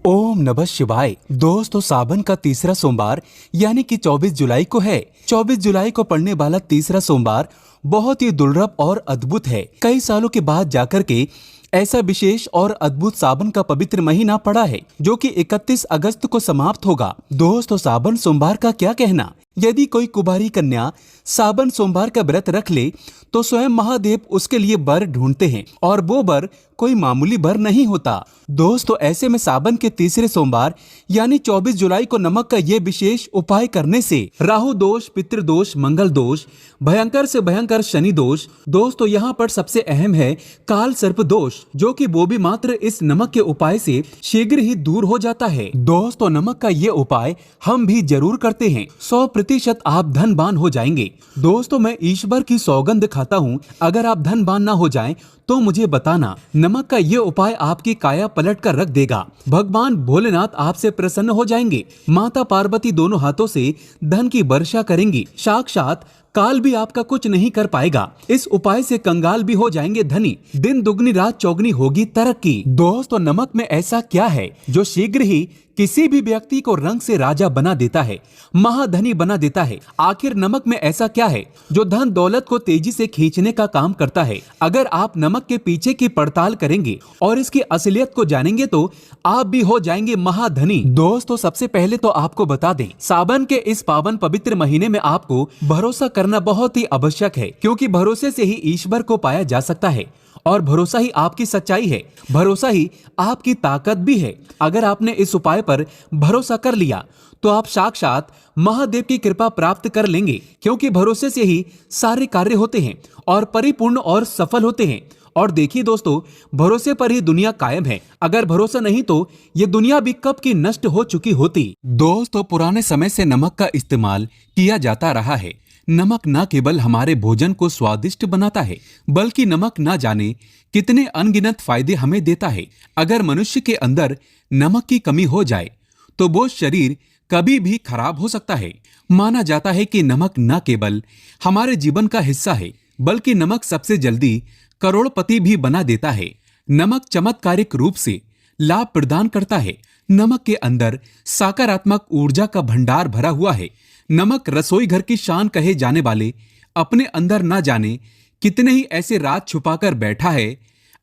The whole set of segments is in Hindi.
ओम नमः शिवाय। दोस्तों, सावन का तीसरा सोमवार यानी कि 24 जुलाई को है। 24 जुलाई को पड़ने वाला तीसरा सोमवार बहुत ही दुर्लभ और अद्भुत है। कई सालों के बाद जाकर के ऐसा विशेष और अद्भुत सावन का पवित्र महीना पड़ा है, जो कि 31 अगस्त को समाप्त होगा। दोस्तों, सावन सोमवार का क्या कहना? यदि कोई कुंवारी कन्या सावन सोमवार का व्रत रख ले तो स्वयं महादेव उसके लिए वर ढूंढते हैं, और वो वर कोई मामूली वर नहीं होता। दोस्तों, ऐसे में सावन के तीसरे सोमवार यानी 24 जुलाई को नमक का ये विशेष उपाय करने से राहु दोष, पितृदोष, मंगल दोष, भयंकर से भयंकर शनि दोष, दोस्तों यहाँ पर सबसे अहम है काल सर्प दोष, जो कि वो भी मात्र इस नमक के उपाय से शीघ्र ही दूर हो जाता है। दोस्तों, नमक का ये उपाय हम भी जरूर करते हैं। 100% आप धनवान हो जाएंगे। दोस्तों, मैं ईश्वर की सौगंध खाता हूँ, अगर आप धनवान ना हो जाएं तो मुझे बताना। नमक का ये उपाय आपकी काया पलट कर रख देगा। भगवान भोलेनाथ आपसे प्रसन्न हो जाएंगे। माता पार्वती दोनों हाथों से धन की वर्षा करेंगी। साक्षात काल भी आपका कुछ नहीं कर पाएगा। इस उपाय से कंगाल भी हो जाएंगे धनी। दिन दुगनी रात चौगनी होगी तरक्की। दोस्तों, नमक में ऐसा क्या है जो शीघ्र ही किसी भी व्यक्ति को रंग से राजा बना देता है, महाधनी बना देता है? आखिर नमक में ऐसा क्या है जो धन दौलत को तेजी से खींचने का काम करता है? अगर आप नमक के पीछे की पड़ताल करेंगे और इसकी असलियत को जानेंगे तो आप भी हो जाएंगे महाधनी। दोस्तों, सबसे पहले तो आपको बता दें, सावन के इस पावन पवित्र महीने में आपको भरोसा करना बहुत ही आवश्यक है, क्योंकि भरोसे से ही ईश्वर को पाया जा सकता है, और भरोसा ही आपकी सच्चाई है, भरोसा ही आपकी ताकत भी है। अगर आपने इस उपाय पर भरोसा कर लिया तो आप साक्षात महादेव की कृपा प्राप्त कर लेंगे, क्योंकि भरोसे से ही सारे कार्य होते हैं और परिपूर्ण और सफल होते हैं। और देखिए दोस्तों, भरोसे पर ही दुनिया कायम है। अगर भरोसा नहीं तो ये दुनिया भी कब की नष्ट हो चुकी होती। दोस्तों, पुराने समय से नमक का इस्तेमाल किया जाता रहा है। नमक न केवल हमारे भोजन को स्वादिष्ट बनाता है, बल्कि नमक न जाने कितने अनगिनत फायदे हमें देता है। अगर मनुष्य के अंदर नमक की कमी हो जाए तो वो शरीर कभी भी खराब हो सकता है। माना जाता है कि नमक न केवल हमारे जीवन का हिस्सा है, बल्कि नमक सबसे जल्दी करोड़पति भी बना देता है। नमक चमत्कारिक रूप से लाभ प्रदान करता है। नमक के अंदर सकारात्मक ऊर्जा का भंडार भरा हुआ है। नमक रसोई घर की शान कहे जाने वाले अपने अंदर ना जाने कितने ही ऐसे राज छुपाकर बैठा है।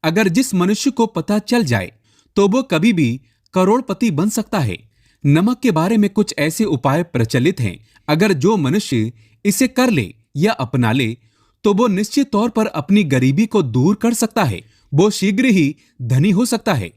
अगर जिस मनुष्य को पता चल जाए तो वो कभी भी करोड़पति बन सकता है। नमक के बारे में कुछ ऐसे उपाय प्रचलित हैं, अगर जो मनुष्य इसे कर ले या अपना ले तो वो निश्चित तौर पर अपनी गरीबी को दूर कर सकता है। वो शीघ्र ही धनी हो सकता है।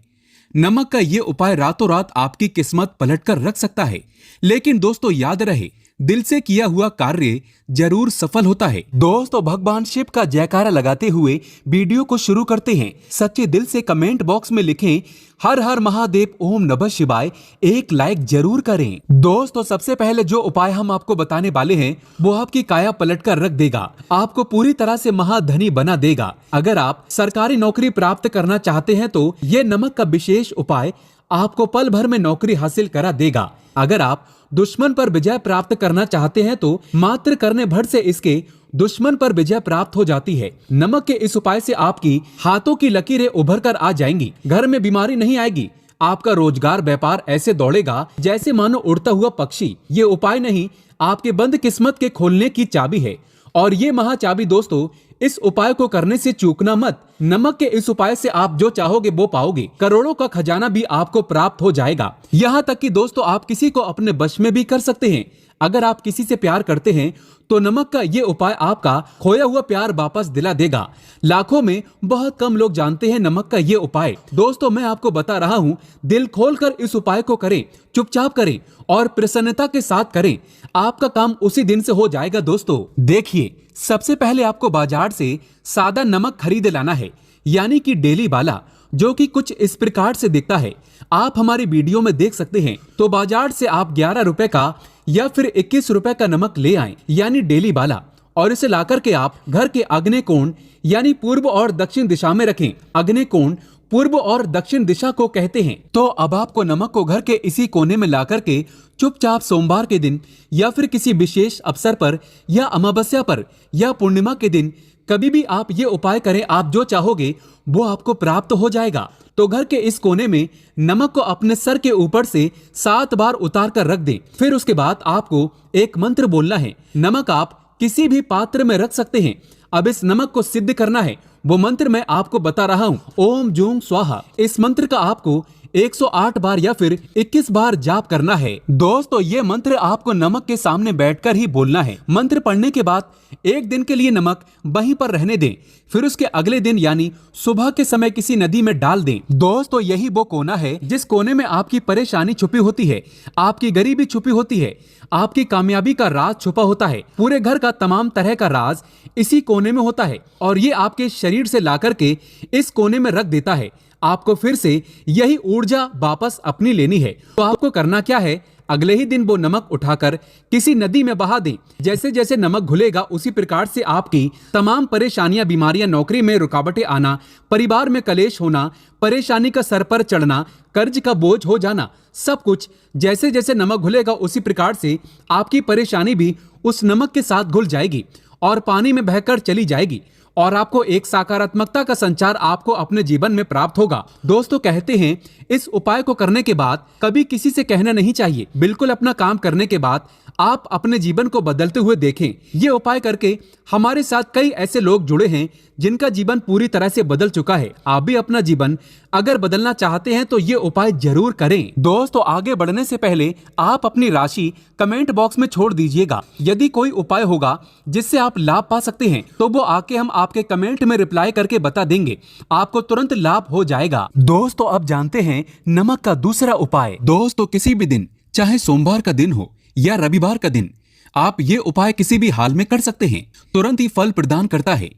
नमक का ये उपाय रातों रात आपकी किस्मत पलटकर रख सकता है। लेकिन दोस्तों, याद रहे, दिल से किया हुआ कार्य जरूर सफल होता है। दोस्तों, भगवान शिव का जयकारा लगाते हुए वीडियो को शुरू करते हैं। सच्चे दिल से कमेंट बॉक्स में लिखें हर हर महादेव, ओम नमः शिवाय। एक लाइक जरूर करें। दोस्तों, सबसे पहले जो उपाय हम आपको बताने वाले हैं वो आपकी काया पलट कर रख देगा, आपको पूरी तरह से महाधनी बना देगा। अगर आप सरकारी नौकरी प्राप्त करना चाहते हैं तो ये नमक का विशेष उपाय आपको पल भर में नौकरी हासिल करा देगा। अगर आप दुश्मन पर विजय प्राप्त करना चाहते हैं तो मात्र करने भर से इसके दुश्मन पर विजय प्राप्त हो जाती है। नमक के इस उपाय से आपकी हाथों की लकीरें उभर कर आ जाएंगी। घर में बीमारी नहीं आएगी। आपका रोजगार व्यापार ऐसे दौड़ेगा जैसे मानो उड़ता हुआ पक्षी। ये उपाय नहीं, आपके बंद किस्मत के खोलने की चाबी है। और ये महाचाबी दोस्तों, इस उपाय को करने से चूकना मत। नमक के इस उपाय से आप जो चाहोगे वो पाओगे। करोड़ों का खजाना भी आपको प्राप्त हो जाएगा। यहाँ तक कि दोस्तों, आप किसी को अपने वश में भी कर सकते हैं। अगर आप किसी से प्यार करते हैं तो नमक का ये उपाय आपका खोया हुआ प्यार वापस दिला देगा। लाखों में बहुत कम लोग जानते हैं नमक का ये उपाय। दोस्तों, मैं आपको बता रहा हूँ, दिल खोलकर इस उपाय को करें, चुपचाप करें और प्रसन्नता के साथ करें। आपका काम उसी दिन से हो जाएगा। दोस्तों, देखिए, सबसे पहले आपको बाजार से सादा नमक खरीद लाना है, यानी कि डेली वाला, जो कि कुछ इस प्रकार से दिखता है। आप हमारी वीडियो में देख सकते हैं। तो बाजार से आप 11 रुपए का या फिर 21 रुपए का नमक ले आएं, यानी डेली वाला, और इसे लाकर के आप घर के आग्नेय कोण यानी पूर्व और दक्षिण दिशा में रखें। आग्नेय कोण पूर्व और दक्षिण दिशा को कहते हैं। तो अब आपको नमक को घर के इसी कोने में लाकर के चुपचाप सोमवार के दिन या फिर किसी विशेष अवसर पर या अमावस्या पर या पूर्णिमा के दिन कभी भी आप ये उपाय करें, आप जो चाहोगे वो आपको प्राप्त हो जाएगा। तो घर के इस कोने में नमक को अपने सर के ऊपर से 7 बार उतार कर रख दें। फिर उसके बाद आपको एक मंत्र बोलना है। नमक आप किसी भी पात्र में रख सकते हैं। अब इस नमक को सिद्ध करना है, वो मंत्र मैं आपको बता रहा हूँ। ओम जूं स्वाहा। इस मंत्र का आपको 108 बार या फिर 21 बार जाप करना है। दोस्तों, ये मंत्र आपको नमक के सामने बैठकर ही बोलना है। मंत्र पढ़ने के बाद एक दिन के लिए नमक वहीं पर रहने दें। फिर उसके अगले दिन यानी सुबह के समय किसी नदी में डाल दें। दोस्तों, यही वो कोना है जिस कोने में आपकी परेशानी छुपी होती है, आपकी गरीबी छुपी होती है, आपकी कामयाबी का राज छुपा होता है। पूरे घर का तमाम तरह का राज इसी कोने में होता है और ये आपके शरीर से लाकर के इस कोने में रख देता है। आपको फिर से यही ऊर्जा वापस अपनी लेनी है। तो आपको करना क्या है, अगले ही दिन वो नमक उठाकर किसी नदी में बहा दें। जैसे जैसे नमक घुलेगा उसी प्रकार से आपकी तमाम परेशानियां, बीमारियां, नौकरी में रुकावटें आना, परिवार में कलेश होना, परेशानी का सर पर चढ़ना, कर्ज का बोझ हो जाना, सब कुछ जैसे जैसे नमक घुलेगा उसी प्रकार से आपकी परेशानी भी उस नमक के साथ घुल जाएगी और पानी में बहकर चली जाएगी और आपको एक सकारात्मकता का संचार आपको अपने जीवन में प्राप्त होगा। दोस्तों, कहते हैं इस उपाय को करने के बाद कभी किसी से कहना नहीं चाहिए। बिल्कुल अपना काम करने के बाद आप अपने जीवन को बदलते हुए देखें। ये उपाय करके हमारे साथ कई ऐसे लोग जुड़े हैं जिनका जीवन पूरी तरह से बदल चुका है। आप भी अपना जीवन अगर बदलना चाहते हैं तो ये उपाय जरूर करें। दोस्तों, आगे बढ़ने से पहले आप अपनी राशि कमेंट बॉक्स में छोड़ दीजिएगा। यदि कोई उपाय होगा जिससे आप लाभ पा सकते हैं तो वो आके हम आपके कमेंट में रिप्लाई करके बता देंगे, आपको तुरंत लाभ हो जाएगा। दोस्तों, अब जानते हैं नमक का दूसरा उपाय। दोस्तों, किसी भी दिन, चाहे सोमवार का दिन हो या रविवार का दिन, आप ये उपाय किसी भी हाल में कर सकते हैं। तुरंत ही फल प्रदान करता है।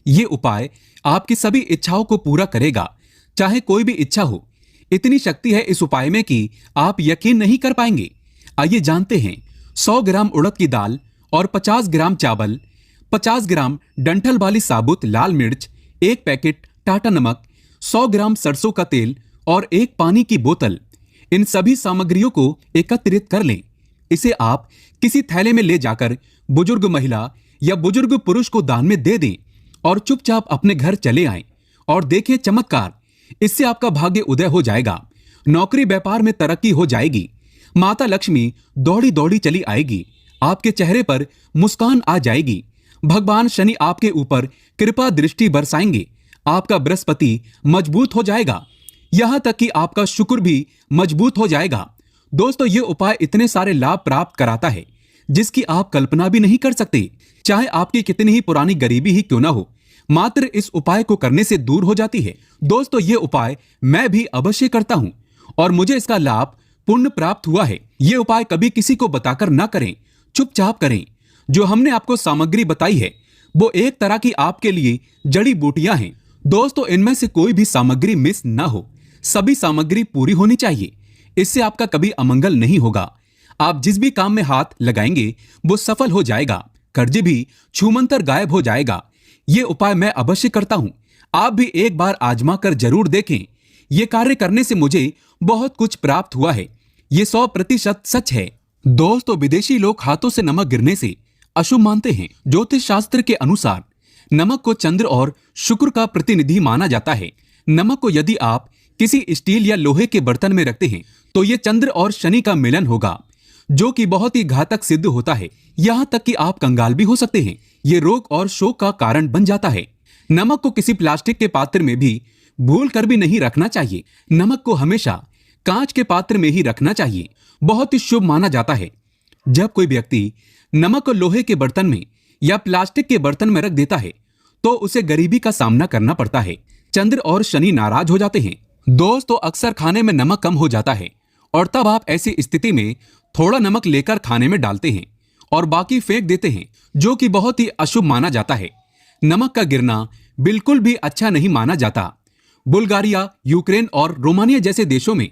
ये उपाय आपकी सभी इच्छाओं को पूरा करेगा, चाहे कोई भी इच्छा हो। इतनी शक्ति है इस उपाय में कि आप यकीन नहीं कर पाएंगे। आइए जानते हैं। 100 ग्राम उड़द की दाल और 50 ग्राम चावल, 50 ग्राम डंठल वाली साबुत लाल मिर्च, 1 पैकेट टाटा नमक, 100 ग्राम सरसों का तेल और 1 पानी की बोतल। इन सभी सामग्रियों को एकत्रित कर लें। इसे आप किसी थैले में ले जाकर बुजुर्ग महिला या बुजुर्ग पुरुष को दान में दे दें और चुपचाप अपने घर चले आएं और देखें चमत्कार। इससे आपका भाग्य उदय हो जाएगा, नौकरी व्यापार में तरक्की हो जाएगी, माता लक्ष्मी दौड़ी दौड़ी चली आएगी, आपके चेहरे पर मुस्कान आ जाएगी, भगवान शनि आपके ऊपर कृपा दृष्टि बरसाएंगे, आपका बृहस्पति मजबूत हो जाएगा, यहां तक कि आपका शुक्र भी मजबूत हो जाएगा। दोस्तों, ये उपाय इतने सारे लाभ प्राप्त कराता है जिसकी आप कल्पना भी नहीं कर सकते। चाहे आपकी कितनी ही पुरानी गरीबी ही क्यों ना हो, मात्र इस उपाय को करने से दूर हो जाती है। दोस्तों, ये उपाय मैं भी अवश्य करता हूं और मुझे इसका लाभ पुण्य प्राप्त हुआ है। ये उपाय कभी किसी को बताकर ना करें, चुपचाप करें। जो हमने आपको सामग्री बताई है वो एक तरह की आपके लिए जड़ी बूटियां हैं। दोस्तों, इनमें से कोई भी सामग्री मिस ना हो, सभी सामग्री पूरी होनी चाहिए। इससे आपका कभी अमंगल नहीं होगा। आप जिस भी काम में हाथ लगाएंगे वो सफल हो जाएगा, कर्ज भी छूमंतर गायब हो जाएगा। ये उपाय मैं अवश्य करता हूं, आप भी एक बार आजमा कर जरूर देखें। ये कार्य करने से मुझे बहुत कुछ प्राप्त हुआ है, ये 100% सच है। दोस्तों, विदेशी लोग हाथों से नमक गिरने से अशुभ मानते हैं। ज्योतिष शास्त्र के अनुसार नमक को चंद्र और शुक्र का प्रतिनिधि माना जाता है। नमक को यदि आप किसी स्टील या लोहे के बर्तन में रखते हैं तो ये चंद्र और शनि का मिलन होगा, जो कि बहुत ही घातक सिद्ध होता है। यहाँ तक कि आप कंगाल भी हो सकते हैं। ये रोग और शोक का कारण बन जाता है। नमक को किसी प्लास्टिक के पात्र में भी भूल कर भी नहीं रखना चाहिए। नमक को हमेशा कांच के पात्र में ही रखना चाहिए, बहुत ही शुभ माना जाता है। जब कोई व्यक्ति नमक को लोहे के बर्तन में या प्लास्टिक के बर्तन में रख देता है तो उसे गरीबी का सामना करना पड़ता है। चंद्र और शनि नाराज हो जाते हैं। दोस्तों, अक्सर खाने में नमक कम हो जाता है और तब आप ऐसी स्थिति में थोड़ा नमक लेकर खाने में डालते हैं और बाकी फेंक देते हैं, जो कि बहुत ही अशुभ माना जाता है। नमक का गिरना बिल्कुल भी अच्छा नहीं माना जाता। बुल्गारिया, यूक्रेन और रोमानिया जैसे देशों में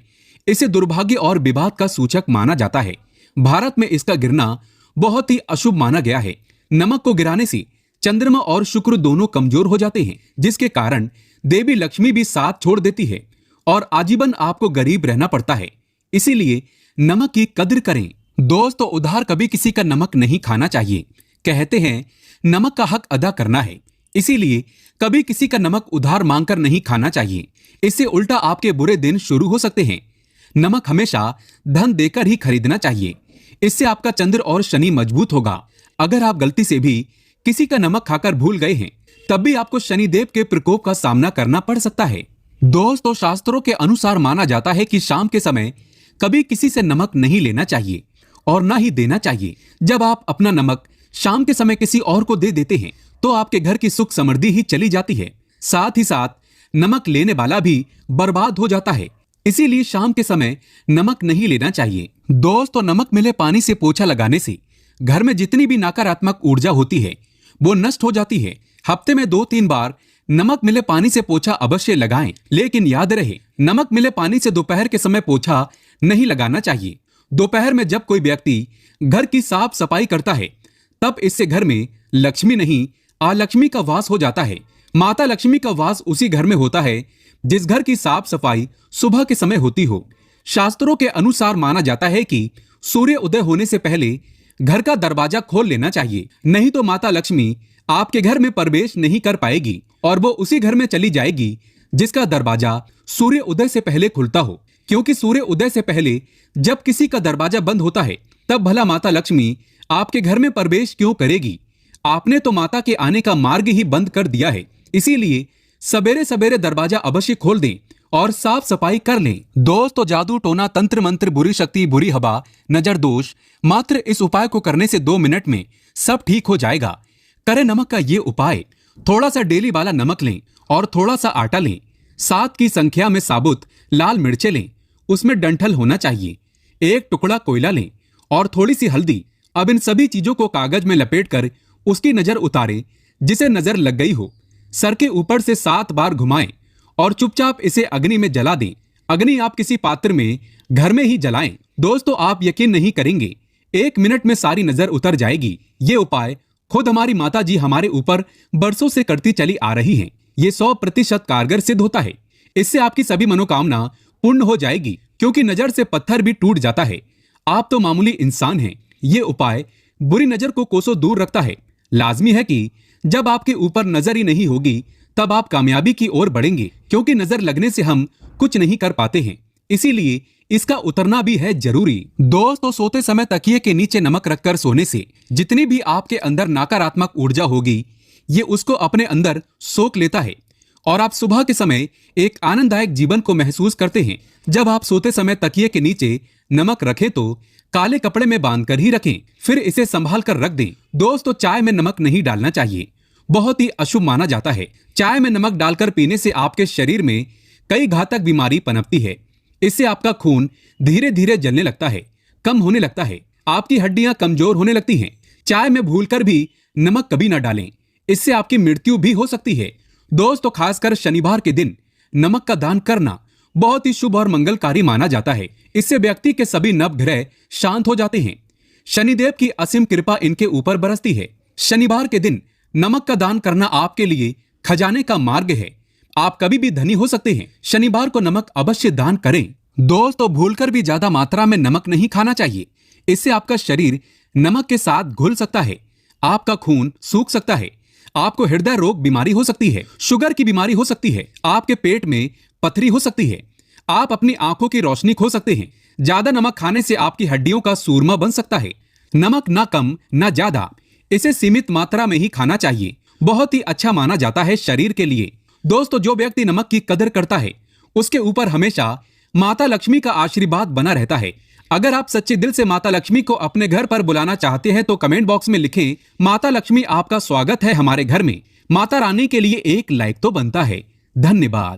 इसे दुर्भाग्य और विवाद का सूचक माना जाता है। भारत में इसका गिरना बहुत ही अशुभ माना गया है। नमक को गिराने से चंद्रमा और शुक्र दोनों कमजोर हो जाते हैं, जिसके कारण देवी लक्ष्मी भी साथ छोड़ देती है और आजीवन आपको गरीब रहना पड़ता है। इसीलिए नमक की कद्र करें। दोस्तों, उधार कभी किसी का नमक नहीं खाना चाहिए। कहते हैं नमक का हक अदा करना है, इसीलिए कभी किसी का नमक उधार मांगकर नहीं खाना चाहिए। इससे उल्टा आपके बुरे दिन शुरू हो सकते हैं। नमक हमेशा धन देकर ही खरीदना चाहिए। इससे आपका चंद्र और शनि मजबूत होगा। अगर आप गलती से भी किसी का नमक खाकर भूल गए हैं, तब भी आपको शनिदेव के प्रकोप का सामना करना पड़ सकता है। दोस्तों, शास्त्रों के अनुसार माना जाता है कि शाम के समय कभी किसी से नमक नहीं लेना चाहिए और ना ही देना चाहिए। जब आप अपना नमक शाम के समय किसी और को दे देते हैं तो आपके घर की सुख समृद्धि ही चली जाती है। साथ ही साथ नमक लेने वाला भी बर्बाद हो जाता है। इसीलिए शाम के समय नमक नहीं लेना चाहिए। दोस्तों, नमक मिले पानी से पोछा लगाने से घर में जितनी भी नकारात्मक ऊर्जा होती है वो नष्ट हो जाती है। हफ्ते में 2-3 बार नमक मिले पानी से पोछा अवश्य लगाएं, लेकिन याद रहे नमक मिले पानी से दोपहर के समय पोछा नहीं लगाना चाहिए। दोपहर में जब कोई व्यक्ति घर की साफ सफाई करता है तब इससे घर में लक्ष्मी नहीं अलक्ष्मी का वास हो जाता है। माता लक्ष्मी का वास उसी घर में होता है जिस घर की साफ सफाई सुबह के समय होती हो। शास्त्रों के अनुसार माना जाता है कि सूर्य उदय होने से पहले घर का दरवाजा खोल लेना चाहिए, नहीं तो माता लक्ष्मी आपके घर में प्रवेश नहीं कर पाएगी और वो उसी घर में चली जाएगी जिसका दरवाजा सूर्य उदय से पहले खुलता हो। क्योंकि सूर्य उदय से पहले जब किसी का दरवाजा बंद होता है तब भला माता लक्ष्मी आपके घर में प्रवेश क्यों करेगी? आपने तो माता के आने का मार्ग ही बंद कर दिया है। इसीलिए सवेरे सवेरे दरवाजा अवश्य खोल दें और साफ सफाई कर लें। दोस्तों, जादू टोना तंत्र मंत्र बुरी शक्ति बुरी हवा नजर दोष, मात्र इस उपाय को करने से 2 मिनट में सब ठीक हो जाएगा। करें नमक का ये उपाय। थोड़ा सा डेली वाला नमक लें और थोड़ा सा आटा लें। 7 की संख्या में साबुत लाल मिर्चें लें, उसमें डंठल होना चाहिए। 1 टुकड़ा कोयला लें और थोड़ी सी हल्दी। अब इन सभी चीजों को कागज में लपेटकर उसकी नजर उतारें जिसे नजर लग गई हो। सर के ऊपर से 7 बार घुमाएं और चुपचाप इसे अग्नि में जला दें। अग्नि आप किसी पात्र में घर में ही जलाएं। दोस्तों, आप यकीन नहीं करेंगे, 1 मिनट में सारी नजर उतर जाएगी। ये उपाय खुद हमारी माता जी हमारे ऊपर बरसों से करती चली आ रही हैं। ये 100% कारगर सिद्ध होता है। इससे आपकी सभी मनोकामना पूर्ण हो जाएगी, क्योंकि नजर से पत्थर भी टूट जाता है। आप तो मामूली इंसान हैं। ये उपाय बुरी नजर को कोसों दूर रखता है। लाजमी है कि जब आपके ऊपर नजर ही नहीं होगी तब आप कामयाबी की ओर बढ़ेंगे, क्योंकि नजर लगने से हम कुछ नहीं कर पाते हैं। इसीलिए इसका उतरना भी है जरूरी। दोस्तों, सोते समय तकिए के नीचे नमक रखकर सोने से जितनी भी आपके अंदर नकारात्मक ऊर्जा होगी ये उसको अपने अंदर सोख लेता है और आप सुबह के समय एक आनंददायक जीवन को महसूस करते हैं। जब आप सोते समय तकिए के नीचे नमक रखें तो काले कपड़े में बांधकर ही रखें, फिर इसे संभाल कर रख दें। दोस्तों, चाय में नमक नहीं डालना चाहिए, बहुत ही अशुभ माना जाता है। चाय में नमक डालकर पीने से आपके शरीर में कई घातक बीमारी पनपती है। इससे आपका खून धीरे धीरे जलने लगता है, कम होने लगता है, आपकी हड्डियां कमजोर होने लगती हैं। चाय में भूलकर भी नमक कभी न डालें, इससे आपकी मृत्यु भी हो सकती है। दोस्तों, खासकर शनिवार के दिन नमक का दान करना बहुत ही शुभ और मंगलकारी माना जाता है। इससे व्यक्ति के सभी नवग्रह शांत हो जाते हैं। शनिदेव की असीम कृपा इनके ऊपर बरसती है। शनिवार के दिन नमक का दान करना आपके लिए खजाने का मार्ग है। आप कभी भी धनी हो सकते हैं। शनिवार को नमक अवश्य दान करें। दोस्तों, भूलकर भी ज्यादा मात्रा में नमक नहीं खाना चाहिए। इससे आपका शरीर नमक के साथ घुल सकता है, आपका खून सूख सकता है, आपको हृदय रोग बीमारी हो सकती है, शुगर की बीमारी हो सकती है, आपके पेट में पथरी हो सकती है, आप अपनी आंखों की रोशनी खो सकते हैं। ज्यादा नमक खाने से आपकी हड्डियों का सूरमा बन सकता है। नमक ना कम ना ज्यादा, इसे सीमित मात्रा में ही खाना चाहिए। बहुत ही अच्छा माना जाता है शरीर के लिए। दोस्तों, जो व्यक्ति नमक की कदर करता है उसके ऊपर हमेशा माता लक्ष्मी का आशीर्वाद बना रहता है। अगर आप सच्चे दिल से माता लक्ष्मी को अपने घर पर बुलाना चाहते हैं तो कमेंट बॉक्स में लिखें, माता लक्ष्मी आपका स्वागत है हमारे घर में। माता रानी के लिए एक लाइक तो बनता है। धन्यवाद।